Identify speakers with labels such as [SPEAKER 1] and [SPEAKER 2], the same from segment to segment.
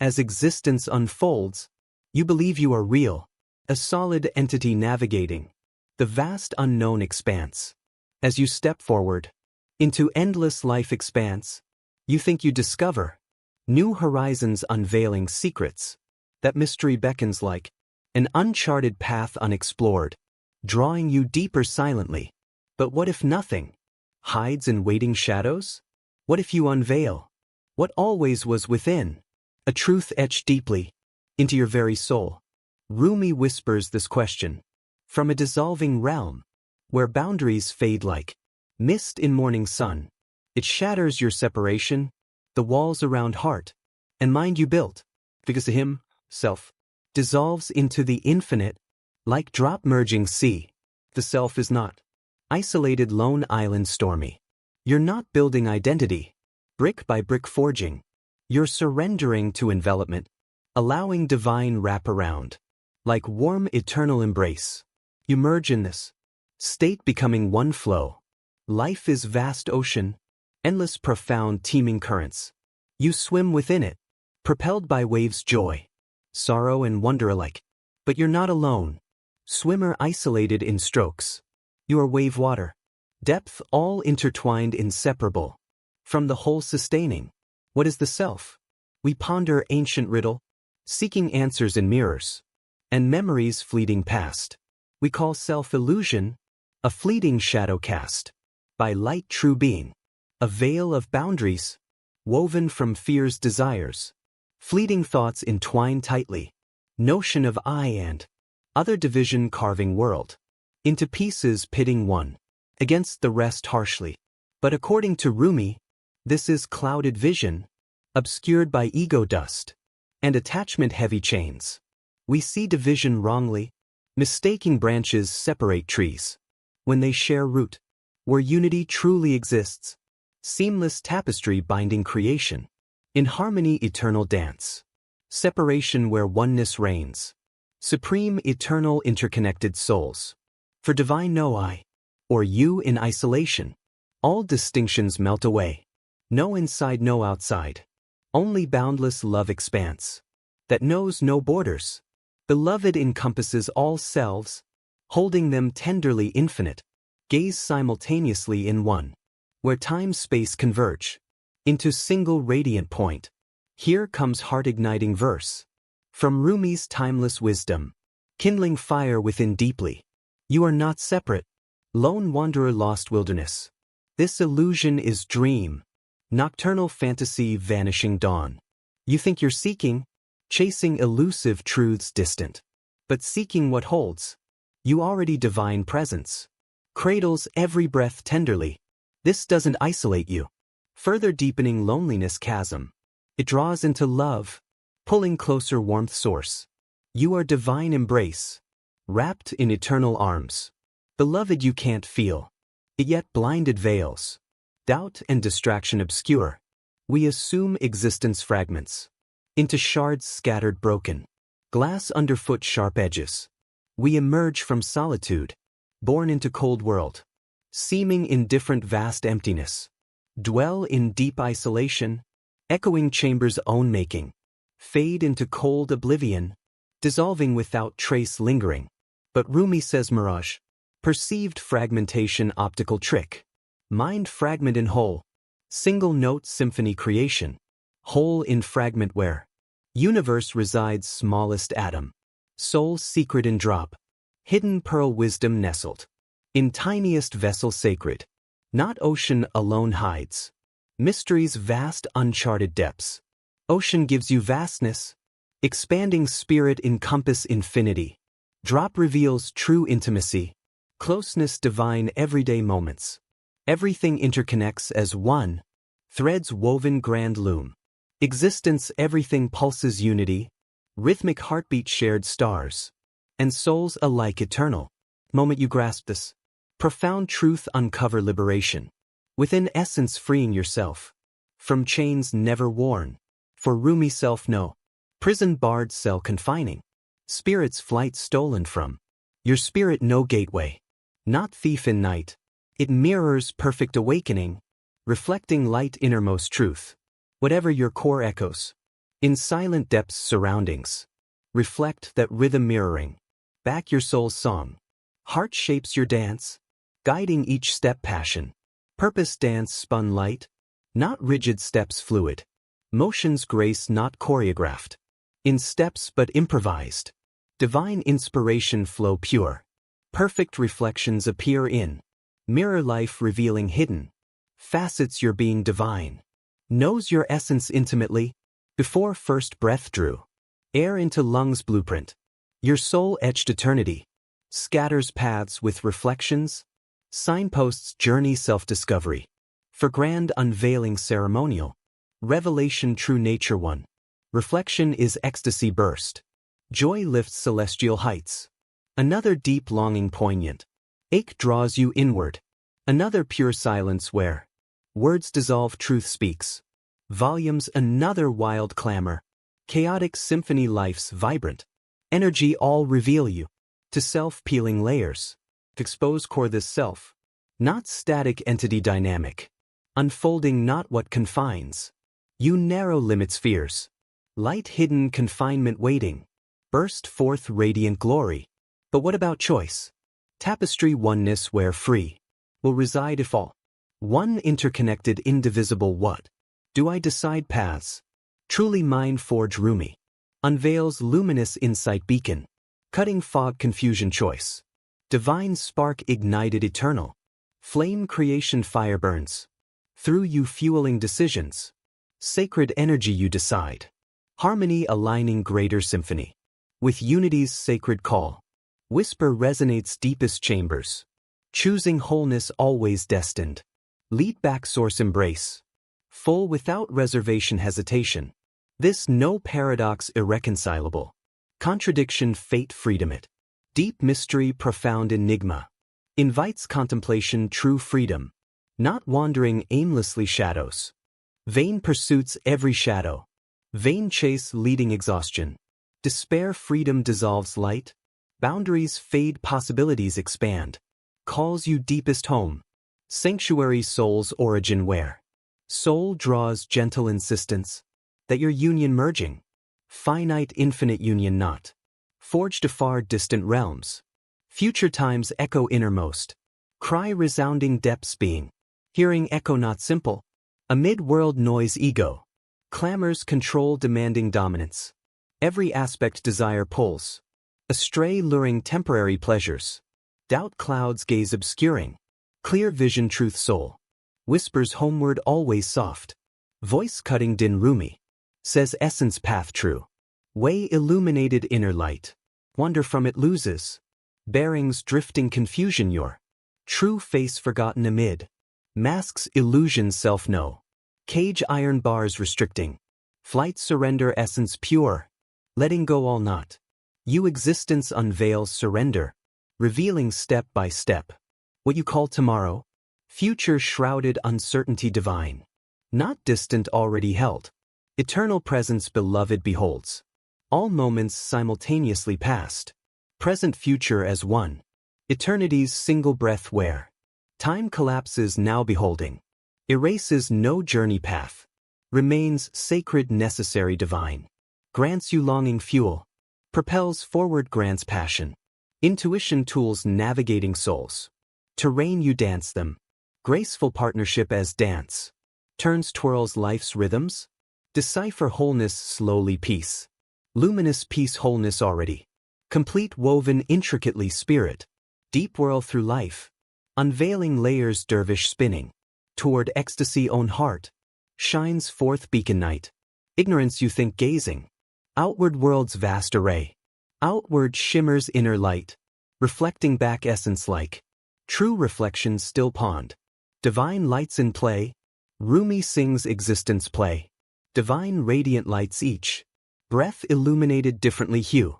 [SPEAKER 1] As existence unfolds, you believe you are real, a solid entity navigating the vast unknown expanse. As you step forward into endless life expanse, you think you discover new horizons, unveiling secrets. That mystery beckons like an uncharted path unexplored, drawing you deeper silently. But what if nothing hides in waiting shadows? What if you unveil what always was within, a truth etched deeply into your very soul? Rumi whispers this question from a dissolving realm where boundaries fade like mist in morning sun. It shatters your separation, the walls around heart and mind you built, because to him, self, dissolves into the infinite like drop merging sea. The self is not isolated lone island stormy. You're not building identity, brick by brick forging. You're surrendering to envelopment, allowing divine wraparound. Like warm eternal embrace, you merge in this state, becoming one flow. Life is vast ocean, endless profound teeming currents. You swim within it, propelled by waves, joy, sorrow and wonder alike. But you're not alone, swimmer isolated in strokes. You are wave, water, depth, all intertwined, inseparable from the whole, sustaining. What is the self? We ponder ancient riddle, seeking answers in mirrors and memories fleeting past. We call self-illusion a fleeting shadow cast by light true being, a veil of boundaries woven from fear's desires. Fleeting thoughts entwine tightly, notion of I and other division carving world into pieces, pitting one against the rest harshly. But according to Rumi, this is clouded vision, obscured by ego dust and attachment heavy chains. We see division wrongly, mistaking branches separate trees when they share root. Where unity truly exists, seamless tapestry binding creation, in harmony eternal dance. Separation where oneness reigns, supreme eternal interconnected souls. For divine no I, or you in isolation. All distinctions melt away. No inside, no outside. Only boundless love expanse that knows no borders. Beloved encompasses all selves, holding them tenderly infinite. Gaze simultaneously in one, where time-space converge into single radiant point. Here comes heart-igniting verse from Rumi's timeless wisdom, kindling fire within deeply. You are not separate, lone wanderer, lost wilderness. This illusion is dream, nocturnal fantasy, vanishing dawn. You think you're seeking, chasing elusive truths distant, but seeking what holds you already. Divine presence cradles every breath tenderly. This doesn't isolate you, further deepening loneliness chasm. It draws into love, pulling closer warmth source. You are divine embrace, wrapped in eternal arms. Beloved, you can't feel it yet, blinded veils, doubt and distraction obscure. We assume existence fragments into shards scattered, broken glass underfoot, sharp edges. We emerge from solitude, born into cold world, seeming indifferent, vast emptiness. Dwell in deep isolation, echoing chambers own making. Fade into cold oblivion, dissolving without trace lingering. But Rumi says mirage, perceived fragmentation, optical trick. Mind fragment in whole, single note symphony creation. Whole in fragment where universe resides, smallest atom. Soul secret in drop, hidden pearl, wisdom nestled in tiniest vessel, sacred. Not ocean alone hides mysteries, vast uncharted depths. Ocean gives you vastness, expanding spirit encompass infinity. Drop reveals true intimacy, closeness divine, everyday moments. Everything interconnects as one, threads woven, grand loom. Existence, everything pulses unity, rhythmic heartbeat, shared stars, and souls alike eternal. Moment you grasp this profound truth, uncover liberation. Within essence, freeing yourself from chains never worn. For Rumi, self no prison barred cell confining. Spirit's flight stolen from your spirit, no gateway. Not thief in night. It mirrors perfect awakening, reflecting light, innermost truth. Whatever your core echoes, In silent depths surroundings. Reflect that rhythm mirroring. Back your soul's song. Heart shapes your dance. Guiding each step passion. Purpose dance spun light. Not rigid steps fluid. Motions grace not choreographed. In steps but improvised. Divine inspiration flow pure. Perfect reflections appear in. Mirror life revealing hidden. Facets your being divine. Knows your essence intimately. Before first breath drew. Air into lungs blueprint. Your soul etched eternity. Scatters paths with reflections. Signposts journey self-discovery. For grand unveiling ceremonial. Revelation true nature one. Reflection is ecstasy burst. Joy lifts celestial heights. Another deep longing poignant. Ache draws you inward. Another pure silence where words dissolve, truth speaks. Volumes another wild clamor. Chaotic symphony life's vibrant. Energy all reveal you. To self peeling layers. Expose core this self. Not static entity dynamic. Unfolding not what confines. You narrow limits fears. Light hidden confinement waiting. Burst forth radiant glory. But what about choice? Tapestry oneness where free will reside if all. One interconnected indivisible what? Do I decide paths? Truly mine forge Rumi. Unveils luminous insight beacon. Cutting fog confusion choice. Divine spark ignited eternal. Flame creation fire burns. Through you fueling decisions. Sacred energy you decide. Harmony aligning greater symphony. With unity's sacred call. Whisper resonates deepest chambers. Choosing wholeness always destined. Lead back source embrace. Full without reservation hesitation. This no paradox irreconcilable. Contradiction fate freedom it. Deep mystery profound enigma. Invites contemplation true freedom. Not wandering aimlessly shadows. Vain pursuits every shadow. Vain chase leading exhaustion. Despair freedom dissolves light. Boundaries fade possibilities expand. Calls you deepest home. Sanctuary soul's origin where. Soul draws gentle insistence. That your union merging. Finite infinite union not. Forged to far distant realms. Future times echo innermost. Cry resounding depths being. Hearing echo not simple. Amid world noise ego. Clamors control demanding dominance. Every aspect desire pulls. Astray luring temporary pleasures. Doubt clouds gaze obscuring. Clear vision truth soul. Whispers homeward always soft. Voice cutting din Rumi. Says essence path true. Way illuminated inner light. Wonder from it loses. Bearings drifting confusion your. True face forgotten amid. Masks illusion self know. Cage iron bars restricting. Flight surrender essence pure. Letting go all not. You existence unveils surrender. Revealing step by step. What you call tomorrow. Future shrouded uncertainty divine. Not distant already held. Eternal presence beloved beholds. All moments simultaneously past. Present future as one. Eternity's single breath where. Time collapses now beholding. Erases no journey path. Remains sacred necessary divine. Grants you longing fuel. Propels forward grants passion. Intuition tools navigating souls. Terrain you dance them. Graceful partnership as dance. Turns twirls life's rhythms. Decipher wholeness slowly peace. Luminous peace wholeness already. Complete woven intricately spirit. Deep whirl through life. Unveiling layers dervish spinning. Toward ecstasy own heart. Shines forth beacon night. Ignorance you think gazing. Outward world's vast array. Outward shimmers inner light. Reflecting back essence like. True reflections still pond. Divine lights in play. Rumi sings existence play. Divine radiant lights each. Breath illuminated differently hue.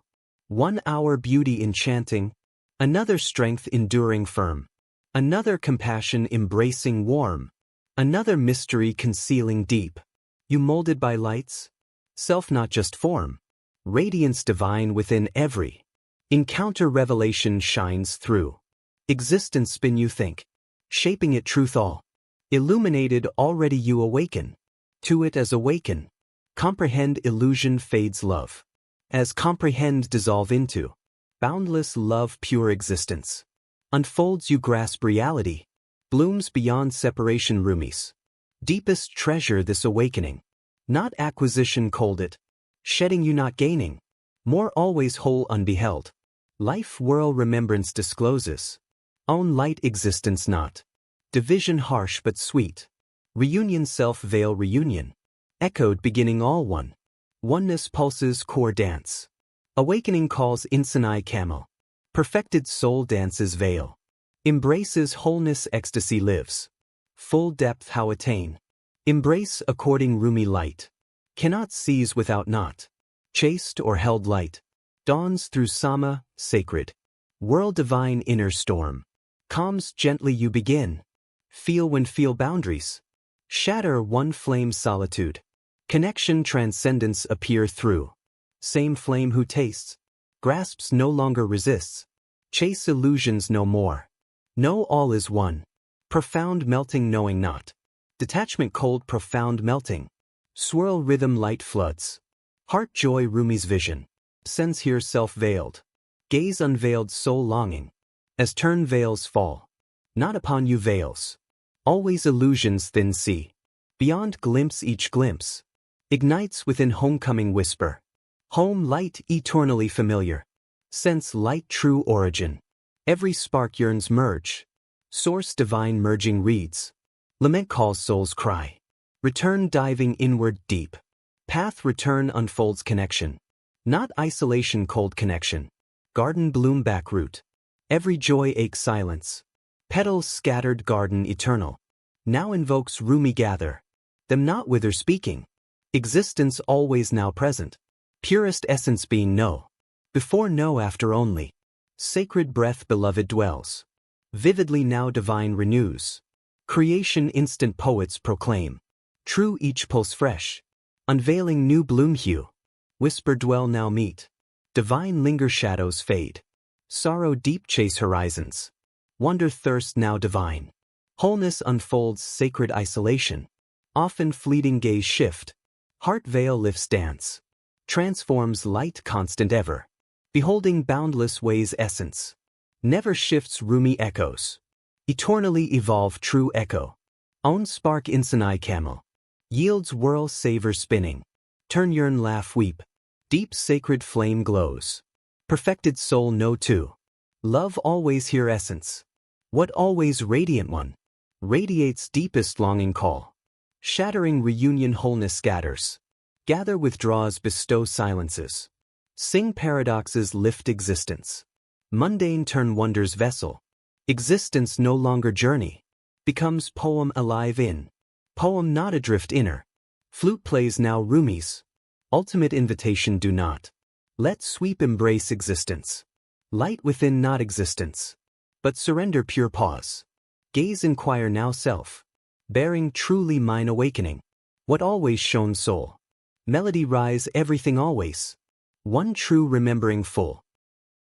[SPEAKER 1] 1 hour beauty enchanting. Another strength enduring firm. Another compassion embracing warm. Another mystery concealing deep. You molded by lights? Self not just form. Radiance divine within every. Encounter revelation shines through. Existence spin you think. Shaping it truth all. Illuminated already you awaken. To it as awaken. Comprehend illusion fades love. As comprehend dissolve into boundless love pure existence. Unfolds you grasp reality. Blooms beyond separation Rumi's deepest treasure this awakening. Not acquisition cold it. Shedding you not gaining. More always whole unbeheld. Life whirl remembrance discloses. Own light existence not. Division harsh but sweet. Reunion self veil reunion. Echoed beginning all one. Oneness pulses core dance. Awakening calls insinai camel. Perfected soul dances veil. Embraces wholeness ecstasy lives. Full depth how attain. Embrace according Rumi light. Cannot seize without not. Chaste or held light. Dawns through sama, sacred. Whirl divine inner storm. Calms gently you begin. Feel when feel boundaries. Shatter one flame solitude. Connection transcendence appear through. Same flame who tastes. Grasps no longer resists. Chase illusions no more. Know all is one. Profound melting knowing not. Detachment cold profound melting. Swirl rhythm light floods. Heart joy Rumi's vision. Sense here self-veiled. Gaze unveiled soul longing. As turn veils fall. Not upon you veils. Always illusions thin sea. Beyond glimpse each glimpse. Ignites within homecoming whisper. Home light eternally familiar. Sense light true origin. Every spark yearns merge. Source divine merging reads. Lament calls soul's cry. Return diving inward deep. Path return unfolds connection. Not isolation cold connection. Garden bloom back root. Every joy ache silence. Petals scattered garden eternal. Now invokes Rumi gather. Them not wither speaking. Existence always now present. Purest essence being no. Before no after only. Sacred breath beloved dwells. Vividly now divine renews. Creation instant poets proclaim. True each pulse fresh. Unveiling new bloom hue. Whisper dwell now meet. Divine linger shadows fade. Sorrow deep chase horizons. Wonder thirst now divine. Wholeness unfolds sacred isolation. Often fleeting gaze shift. Heart veil lifts dance. Transforms light constant ever. Beholding boundless ways essence. Never shifts Rumi echoes. Eternally evolve true echo. Own spark insinai camel. Yields whirl savor spinning. Turn yearn laugh weep. Deep sacred flame glows. Perfected soul know too. Love always here essence. What always radiant one. Radiates deepest longing call. Shattering reunion wholeness scatters. Gather withdraws bestow silences. Sing paradoxes lift existence. Mundane turn wonders vessel. Existence no longer journey. Becomes poem alive in. Poem not adrift inner. Flute plays now Rumi's. Ultimate invitation do not. Let sweep embrace existence. Light within not existence. But surrender pure pause. Gaze inquire now self. Bearing truly mine awakening. What always shone soul. Melody rise everything always. One true remembering full.